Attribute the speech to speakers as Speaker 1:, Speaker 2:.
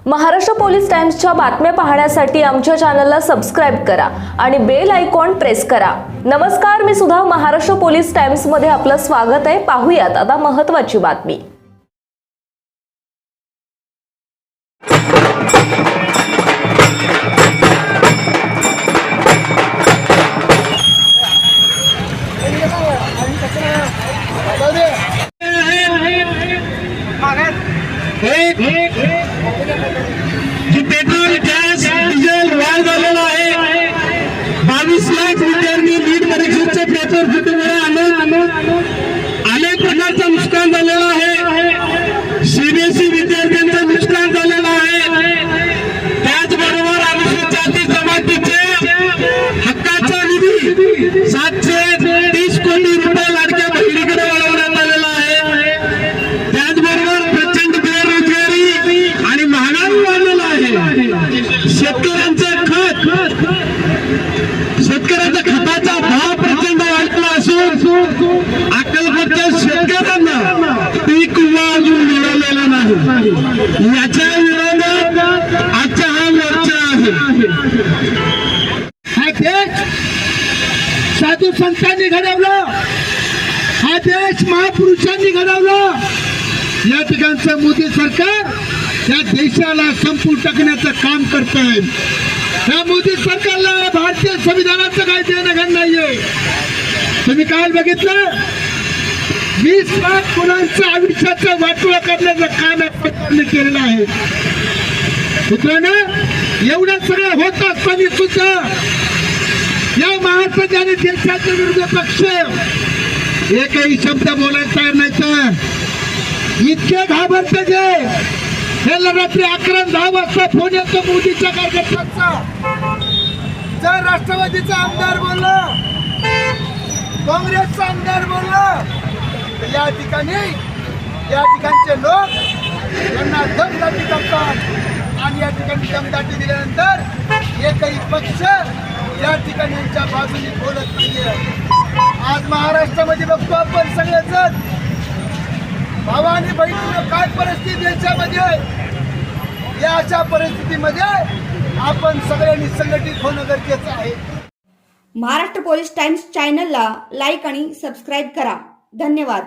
Speaker 1: Maharashtra police टाइम्सच्या बातम्या पाहण्यासाठी आमच्या चॅनलला सबस्क्राइब करा आणि बेल आयकॉन प्रेस करा। नमस्कार, मी सुधा, महाराष्ट्र पोलीस टाइम्स मध्ये आपलं स्वागत आहे। पाहूयात आता महत्त्वाची बातमी।
Speaker 2: पेट्रोल गॅस डिझेल वाढ झालेला आहे। 22 लाख विद्यार्थी नीट परीक्षेचे पेपर फुटल्यामुळे अनेक प्रकारचं नुकसान झालेलं आहे। सीबीएसई विद्यार्थ्यांचं नुकसान झालेलं आहे। त्याचबरोबर अनुसूचित जाती जमातीचे हक्काचा निधी 730 कोटी रुपये लाडक्या बहिणीकडे वळवण्यात आलेला आहे। त्याचबरोबर प्रचंड बेरोजगारी आणि महागाई वाढलेला आहे। शेतकऱ्यांचा खताचा भाव प्रचंड वाढला असून अक्कलकोटच्या शेतकऱ्यांना पीक विमा अजून मिळालेला नाही। याच्या विरोधात आजचा हा मोर्चा आहे। हा देश साधू संतांनी घडवला, हा देश महापुरुषांनी घडवला। या ठिकाणचं मोदी सरकार या देशाला संपवून टाकण्याचं काम करत आहे। या मोदी सरकारला भारतीय संविधानाचं काही देणं घेणं नाहीये। तुम्ही काल बघितलं 20 लाख मुलांचं आयुष्याचं वाटोळं करण्याचं काम आपण केलेलं आहे। मित्रांनो, एवढं सगळं होत असताना सुद्धा या महाराष्ट्रात आणि देशाचे विरोधी पक्ष एकही शब्द बोलायचा नाही। तर इतके घाबरते जे याला रात्री 11-10 वाजता फोन येतो मोदीच्या कार्यकर्त्यांचा। जर राष्ट्रवादीचा आमदार बोलला, काँग्रेसचा आमदार बोलला, तर या ठिकाणचे लोक यांना दमदाटी करतात आणि या ठिकाणी दमदाटी दिल्यानंतर एकही पक्ष या ठिकाणी यांच्या बाजूने बोलत नाहीये। आज महाराष्ट्रामध्ये बघतो आपण सगळेजण भावा आणि बहिणींना काय परिस्थिती देशामध्ये। या अशा परिस्थितीमध्ये आपण सगळ्यांनी संघटित होणं गरजेचं आहे।
Speaker 3: महाराष्ट्र पोलीस टाइम्स चॅनलला लाईक आणि सबस्क्राइब करा। धन्यवाद।